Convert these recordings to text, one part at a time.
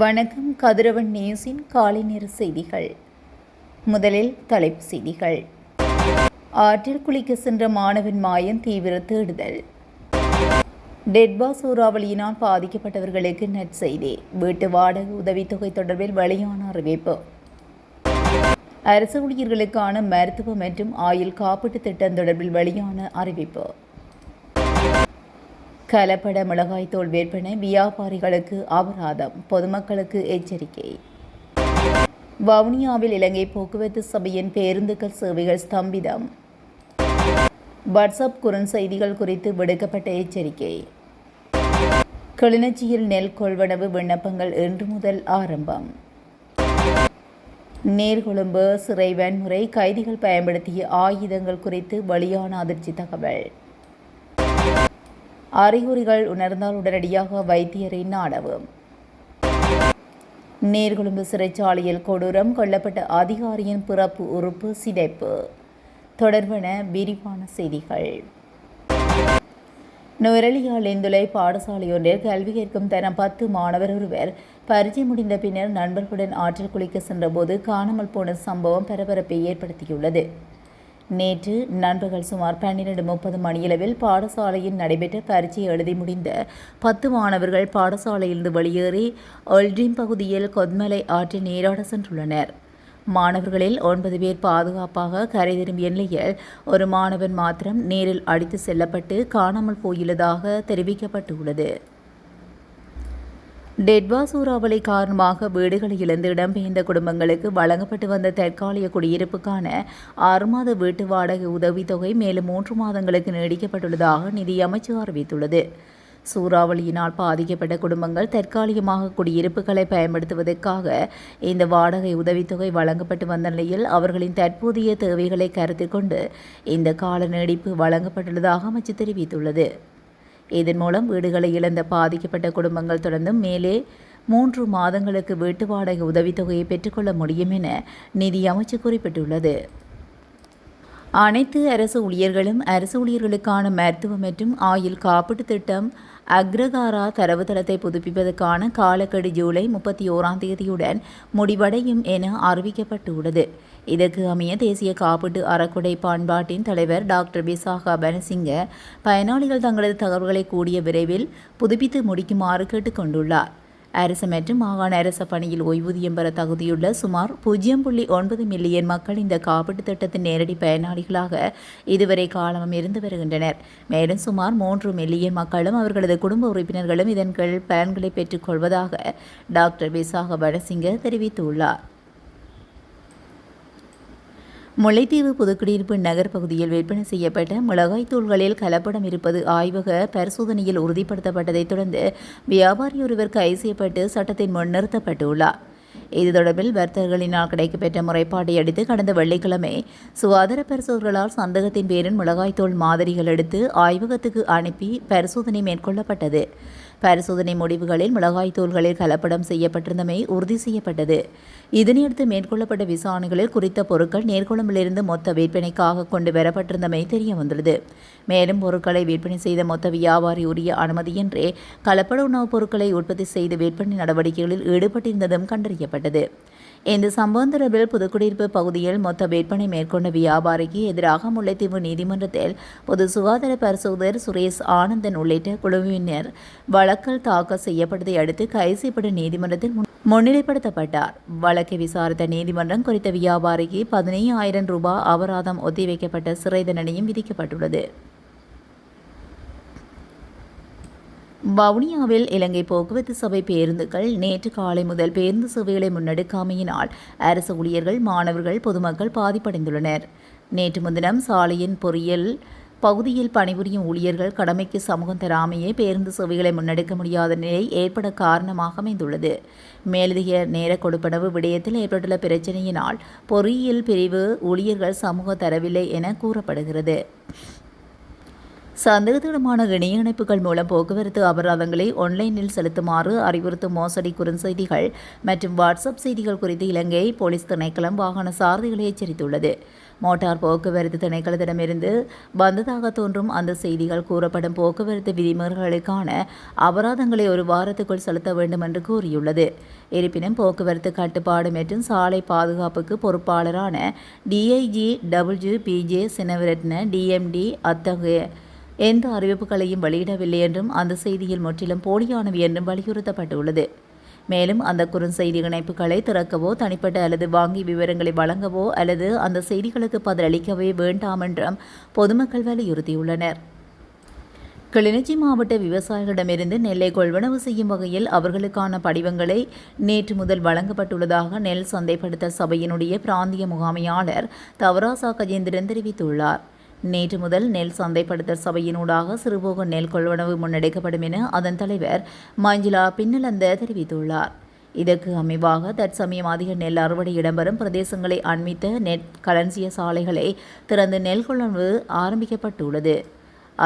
வணக்கம். கதிரவன் நியூஸின் காலை நேர செய்திகள். முதலில் தலைப்புச் செய்திகள். ஆற்றில் குளிக்க சென்ற மாணவன் மாயன் தீவிர தேடுதல். டெட்பா சூறாவளியினால் பாதிக்கப்பட்டவர்களுக்கு நற்செய்தி. வீட்டு வாடகை உதவித்தொகை தொடர்பில் வெளியான அறிவிப்பு. அரசு ஊழியர்களுக்கான மருத்துவ மற்றும் ஆயுள் காப்பீட்டு திட்டம் தொடர்பில் வெளியான அறிவிப்பு. கலப்பட மிளகாய்த்தூள் விற்பனை வியாபாரிகளுக்கு அபராதம், பொதுமக்களுக்கு எச்சரிக்கை. வவுனியாவில் இலங்கை போக்குவரத்து சபையின் பேருந்துகள் சேவைகள் ஸ்தம்பிதம். வாட்ஸ்அப் குறுஞ்செய்திகள் குறித்து விடுக்கப்பட்ட எச்சரிக்கை. கிளிநொச்சியில் நெல் கொள்வனவு விண்ணப்பங்கள் இன்று முதல் ஆரம்பம். நீர்கொழும்பு சிறை வன்முறை கைதிகள் பயன்படுத்திய ஆயுதங்கள் குறித்து வெளியான அதிர்ச்சி தகவல். அறிகுறிகள் உணர்ந்தால் உடனடியாக வைத்தியரை நாடவும். நீர்கொழும்பு சிறைச்சாலையில் கொடூரம் கொல்லப்பட்ட அதிகாரியின் பிறப்பு உறுப்பு சிதைப்பு தொடர்பான விரிவான செய்திகள். நுவரெலியா லிந்துலை பாடசாலையொன்றில் கல்வி கேட்கும் தரம் 10 மாணவர் ஒருவர் பரீட்சை முடிந்த பின்னர் நண்பர்களுடன் ஆற்றில் குளிக்க சென்றபோது காணாமல் போன சம்பவம் பரபரப்பை ஏற்படுத்தியுள்ளது. நேற்று நண்பகல் சுமார் 12:30 மணியளவில் பாடசாலையில் நடைபெற்ற பரீட்சையை எழுதி முடிந்த 10 மாணவர்கள் பாடசாலையிலிருந்து வெளியேறி ஒல்ட்ரீம் பகுதியில் கொத்மலை ஆற்றில் நீராட சென்றுள்ளனர். மாணவர்களில் 9 பேர் பாதுகாப்பாக கரை திரும்பிய நிலையில் ஒரு மாணவன் மாத்திரம் நீரில் அடித்து செல்லப்பட்டு காணாமல் போயுள்ளதாக தெரிவிக்கப்பட்டுள்ளது. டெட்பா சூறாவளி காரணமாக வீடுகளை இழந்து இடம்பெயர்ந்த குடும்பங்களுக்கு வழங்கப்பட்டு வந்த தற்காலிக குடியிருப்புக்கான 6 மாத வீட்டு வாடகை உதவித்தொகை மேலும் 3 மாதங்களுக்கு நீடிக்கப்பட்டுள்ளதாக நிதி அமைச்சு அறிவித்துள்ளது. சூறாவளியினால் பாதிக்கப்பட்ட குடும்பங்கள் தற்காலிகமாக குடியிருப்புகளை பயன்படுத்துவதற்காக இந்த வாடகை உதவித்தொகை வழங்கப்பட்டு வந்த நிலையில் அவர்களின் தற்போதைய தேவைகளை கருத்தில் கொண்டு இந்த கால நீடிப்பு வழங்கப்பட்டுள்ளதாக அமைச்சு தெரிவித்துள்ளது. இதன் மூலம் வீடுகளை இழந்த பாதிக்கப்பட்ட குடும்பங்கள் தொடர்ந்தும் மேலே 3 மாதங்களுக்கு வீட்டு வாடகை உதவித்தொகையை பெற்றுக்கொள்ள முடியும் என நிதி அமைச்சு குறிப்பிட்டுள்ளது. அனைத்து அரசு ஊழியர்களும் அரசு ஊழியர்களுக்கான மருத்துவ மற்றும் ஆயுள் காப்பீட்டு திட்டம் அக்ரகாரா தரவுத்தளத்தை புதுப்பிப்பதற்கான காலக்கெடு ஜூலை 31ஆம் தேதியுடன் முடிவடையும் என அறிவிக்கப்பட்டுள்ளது. இதற்கு அமைய தேசிய காப்பீட்டு அறக்கொடை பண்பாட்டின் தலைவர் டாக்டர் விசாகா பனசிங்க பயனாளிகள் தங்களது தகவல்களை கூடிய விரைவில் புதுப்பித்து முடிக்குமாறு கேட்டுக்கொண்டுள்ளார். அரசு மற்றும் மாகாண அரச பணியில் ஓய்வூதியம் பெற தகுதியுள்ள சுமார் 0.9 மில்லியன் மக்கள் இந்த காப்பீட்டு திட்டத்தின் நேரடி பயனாளிகளாக இதுவரை காலமும் இருந்து வருகின்றனர். மேலும் சுமார் 3 மில்லியன் மக்களும் அவர்களது குடும்ப உறுப்பினர்களும் இதன் கீழ் பயன்களை பெற்றுக் கொள்வதாக டாக்டர் விசாக பனசிங்க தெரிவித்துள்ளார். முல்லைத்தீவு புதுக்குடியிருப்பு நகர் பகுதியில் விற்பனை செய்யப்பட்ட மிளகாய் தூள்களில் கலப்படம் இருப்பது ஆய்வக பரிசோதனையில் உறுதிப்படுத்தப்பட்டதைத் தொடர்ந்து வியாபாரி ஒருவர் கைது செய்யப்பட்டு சட்டத்தின் முன் நிறுத்தப்பட்டுள்ளார். இது தொடர்பில் வர்த்தகர்களினால் கிடைக்கப்பெற்ற முறைப்பாட்டை அடுத்து கடந்த வெள்ளிக்கிழமை சுகாதார பரிசோதகர்களால் சந்தேகத்தின் பேரில் மிளகாய்த்தூள் மாதிரிகள் எடுத்து ஆய்வகத்துக்கு அனுப்பி பரிசோதனை மேற்கொள்ளப்பட்டது. பரிசோதனை முடிவுகளில் மிளகாய்த்தூள்களில் கலப்படம் செய்யப்பட்டிருந்தமை உறுதி செய்யப்பட்டது. இதனையடுத்து மேற்கொள்ளப்பட்ட விசாரணைகளில் குறித்த பொருட்கள் நேர்கொழும்பிலிருந்து மொத்த விற்பனைக்காக கொண்டு வரப்பட்டிருந்தமை தெரியவந்துள்ளது. மேலும் பொருட்களை விற்பனை செய்த மொத்த வியாபாரி உரிய அனுமதியின்றி கலப்பட உணவுப் பொருட்களை உற்பத்தி செய்து விற்பனை நடவடிக்கைகளில் ஈடுபட்டிருந்ததும் கண்டறியப்பட்டது. இந்த சம்பவம் தொடர்பில் புதுக்குடியிருப்பு பகுதியில் மொத்த விற்பனை மேற்கொண்ட வியாபாரிக்கு எதிராக முல்லைத்தீவு நீதிமன்றத்தில் பொது சுகாதார பரிசோதகர் சுரேஷ் ஆனந்தன் உள்ளிட்ட குழுவினர் வழக்கில் தாக்கல் செய்யப்பட்டதை அடுத்து கைது செய்யப்பட்ட நீதிமன்றத்தில் முன்னிலைப்படுத்தப்பட்டார். வழக்கை விசாரித்த நீதிமன்றம் குறித்த வியாபாரிக்கு 15,000 ரூபாய் அபராதம் ஒத்திவைக்கப்பட்ட சிறை தண்டனையும் விதிக்கப்பட்டுள்ளது. வவுனியாவில் இலங்கை போக்குவரத்து சபை பேருந்துகள் நேற்று காலை முதல் பேருந்து சேவைகளை முன்னெடுக்காமையினால் அரசு ஊழியர்கள், மாணவர்கள், பொதுமக்கள் பாதிப்படைந்துள்ளனர். நேற்று முன்தினம் சாலையின் பொறியியல் பகுதியில் பணிபுரியும் ஊழியர்கள் கடமைக்கு சமூகம் தராமையே பேருந்து சேவைகளை முன்னெடுக்க முடியாத நிலை ஏற்பட காரணமாக அமைந்துள்ளது. மேலதிக நேர கொடுப்பனவு விடயத்தில் ஏற்பட்டுள்ள பிரச்சினையினால் பொறியியல் பிரிவு ஊழியர்கள் சமூக தரவில்லை என கூறப்படுகிறது. சந்தேகத்திடமான இணைய இணைப்புகள் மூலம் போக்குவரத்து அபராதங்களை ஆன்லைனில் செலுத்துமாறு அறிவுறுத்தும் மோசடி குறுஞ்செய்திகள் மற்றும் வாட்ஸ்அப் செய்திகள் குறித்து இலங்கை போலீஸ் திணைக்களம் வாகன சாரதிகளை எச்சரித்துள்ளது. மோட்டார் போக்குவரத்து திணைக்களத்திடமிருந்து வந்ததாக தோன்றும் அந்த செய்திகள் கூறப்படும் போக்குவரத்து விதிமுறைகளுக்கான அபராதங்களை ஒரு வாரத்துக்குள் செலுத்த வேண்டும் என்று கூறியுள்ளது. இருப்பினும் போக்குவரத்து கட்டுப்பாடு மற்றும் சாலை பாதுகாப்புக்கு பொறுப்பாளரான டிஐஜி WPJ சினவரட்ன DMD அத்தகைய எந்த அறிவிப்புகளையும் வெளியிடவில்லை என்றும் அந்த செய்தியில் முற்றிலும் போலியானவை என்றும் வலியுறுத்தப்பட்டுள்ளது. மேலும் அந்த குறுஞ்செய்தி இணைப்புகளை திறக்கவோ தனிப்பட்ட அல்லது வாங்கி விவரங்களை வழங்கவோ அல்லது அந்த செய்திகளுக்கு பதிலளிக்கவே வேண்டாம் என்றும் பொதுமக்கள் வலியுறுத்தியுள்ளனர். கிளிநொச்சி மாவட்ட விவசாயிகளிடமிருந்து நெல்லை கொள்வனவு செய்யும் வகையில் அவர்களுக்கான படிவங்களை நேற்று முதல் வழங்கப்பட்டுள்ளதாக நெல் சந்தைப்படுத்த சபையினுடைய பிராந்திய முகாமையாளர் தவராசா கஜேந்திரன் தெரிவித்துள்ளார். நேற்று முதல் நெல் சந்தைப்படுத்தல் சபையினூடாக சிறுபோக நெல் கொள்வனவு முன்னெடுக்கப்படும் என அதன் தலைவர் மஞ்சுளா பின்னலந்த தெரிவித்துள்ளார். இதற்கு அமைவாக தற்சமயம் அதிக நெல் அறுவடை இடம்பெறும் பிரதேசங்களை அண்மித்த நெல் களஞ்சிய சாலைகளை திறந்து நெல் கொள்வனவு ஆரம்பிக்கப்பட்டுள்ளது.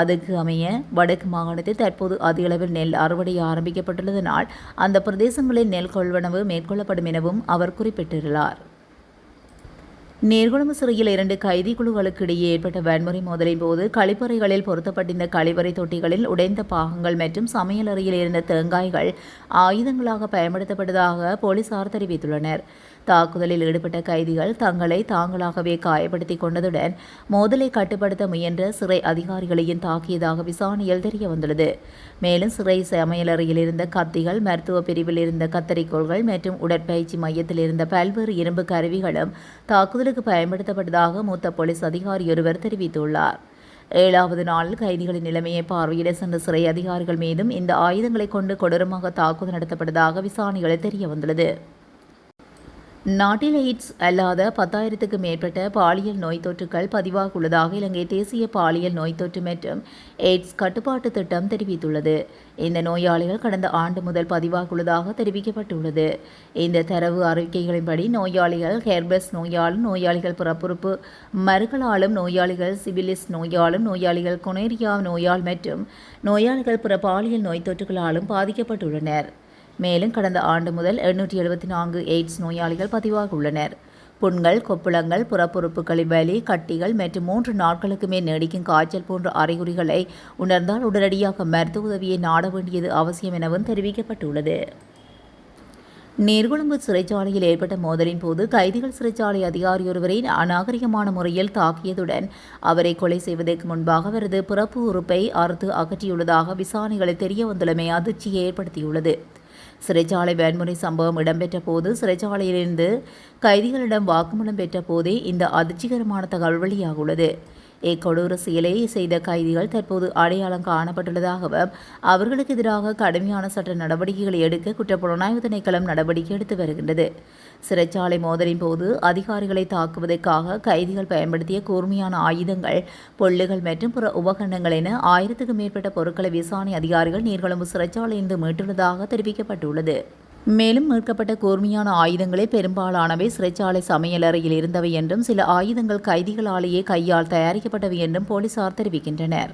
அதுக்கு அமைய வடக்கு மாகாணத்தில் தற்போது அதிக அளவில் நெல் அறுவடை ஆரம்பிக்கப்பட்டுள்ளதனால் அந்த பிரதேசங்களில் நெல் கொள்வனவு மேற்கொள்ளப்படும் எனவும் அவர் குறிப்பிட்டுள்ளார். நீர்கொழும்பு சிறையில் 2 கைதி குழுக்களுக்கு இடையே ஏற்பட்ட வன்முறை மோதலின் போது கழிப்பறைகளில் பொருத்தப்பட்டிருந்த கழிவறை தொட்டிகளில் உடைந்த பாகங்கள் மற்றும் சமையலறையில் இருந்த தேங்காய்கள் ஆயுதங்களாக பயன்படுத்தப்பட்டதாக போலீசார் தெரிவித்துள்ளனர். தாக்குதலில் ஈடுபட்ட கைதிகள் தங்களை தாங்களாகவே காயப்படுத்திக் கொண்டதுடன் மோதலை கட்டுப்படுத்த முயன்ற சிறை அதிகாரிகளையும் தாக்கியதாக விசாரணையில் தெரியவந்துள்ளது. மேலும் சிறை சமையலறையில் இருந்த கத்திகள், மருத்துவ பிரிவில் இருந்த கத்தரிக்கோள்கள் மற்றும் உடற்பயிற்சி மையத்தில் இருந்த பல்வேறு இரும்பு கருவிகளும் தாக்குதலுக்கு பயன்படுத்தப்பட்டதாக மூத்த போலீஸ் அதிகாரி ஒருவர் தெரிவித்துள்ளார். 7வது நாளில் கைதிகளின் நிலைமையை பார்வையிட சென்ற சிறை அதிகாரிகள் மீதும் இந்த ஆயுதங்களை கொண்டு கொடூரமாக தாக்குதல் நடத்தப்பட்டதாக விசாரணைகளில் தெரியவந்துள்ளது. நாட்டில் எய்ட்ஸ் அல்லாத 10,000க்கும் மேற்பட்ட பாலியல் நோய் தொற்றுகள் பதிவாகியுள்ளதாக இலங்கை தேசிய பாலியல் நோய் தொற்று மற்றும் எய்ட்ஸ் கட்டுப்பாட்டு திட்டம் தெரிவித்துள்ளது. இந்த நோயாளிகள் கடந்த ஆண்டு முதல் பதிவாகியுள்ளதாக தெரிவிக்கப்பட்டுள்ளது. இந்த தரவு அறிக்கைகளின்படி நோயாளிகள் ஹெர்பஸ் நோயாலும், நோயாளிகள் பிறப்புறுப்பு மருக்களாலும், நோயாளிகள் சிபிலிஸ் நோயாலும், நோயாளிகள் கொனேரியா நோயால் மற்றும் நோயாளிகள் பிற பாலியல் நோய் தொற்றுகளாலும் பாதிக்கப்பட்டுள்ளனர். மேலும் கடந்த ஆண்டு முதல் 874 எய்ட்ஸ் நோயாளிகள் பதிவாகியுள்ளனர். புண்கள், கொப்புளங்கள், புறப்புறுப்புகளின் வலி, கட்டிகள் மற்றும் 3 நாட்களுக்கு மேல் நீடிக்கும் காய்ச்சல் போன்ற அறிகுறிகளை உணர்ந்தால் உடனடியாக மருத்துவ உதவியை நாட வேண்டியது அவசியம் எனவும் தெரிவிக்கப்பட்டுள்ளது. நீர்கொழும்பு சிறைச்சாலையில் ஏற்பட்ட மோதலின் போது கைதிகள் சிறைச்சாலை அதிகாரியொருவரை அநாகரிகமான முறையில் தாக்கியதுடன் அவரை கொலை செய்வதற்கு முன்பாக அவரது பிறப்பு உறுப்பை அறுத்து அகற்றியுள்ளதாக விசாரணைகளில் தெரியவந்துள்ளமை அதிர்ச்சியை ஏற்படுத்தியுள்ளது. சிறைச்சாலை வன்முறை சம்பவம் இடம்பெற்ற போது சிறைச்சாலையிலிருந்து கைதிகளிடம் வாக்குமூலம் பெற்ற போதே இந்த அதிர்ச்சிகரமான தகவல் வெளியாகியுள்ளது. இக்கொடூர செயலை செய்த கைதிகள் தற்போது அடையாளம் காணப்பட்டுள்ளதாகவும் அவர்களுக்கு எதிராக கடுமையான சட்ட நடவடிக்கைகளை எடுக்க குற்றப்புலனாய்வு திணைக்களம் நடவடிக்கை எடுத்து வருகின்றது. சிறைச்சாலை மோதலின் போது அதிகாரிகளை தாக்குவதற்காக கைதிகள் பயன்படுத்திய கூர்மையான ஆயுதங்கள், பொல்லுகள் மற்றும் பிற உபகரணங்கள் என 1000க்கும் மேற்பட்ட பொருட்களை விசாரணை அதிகாரிகள் நீர்கொழும்பு சிறைச்சாலையிலிருந்து மீட்டுள்ளதாக தெரிவிக்கப்பட்டுள்ளது. மேலும் மீட்கப்பட்ட கூர்மையான ஆயுதங்களே பெரும்பாலானவை சிறைச்சாலை சமையலறையில் இருந்தவை என்றும் சில ஆயுதங்கள் கைதிகளாலேயே கையால் தயாரிக்கப்பட்டவை என்றும் போலீசார் தெரிவிக்கின்றனர்.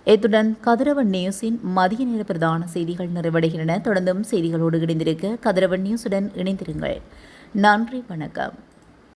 இத்துடன் கதிரவன் நியூஸின் மதிய நேர பிரதான செய்திகள் நிறைவடைகின்றன. தொடர்ந்தும் செய்திகளோடு இணைந்திருக்க கதிரவன் நியூஸுடன் இணைந்திருங்கள். நன்றி, வணக்கம்.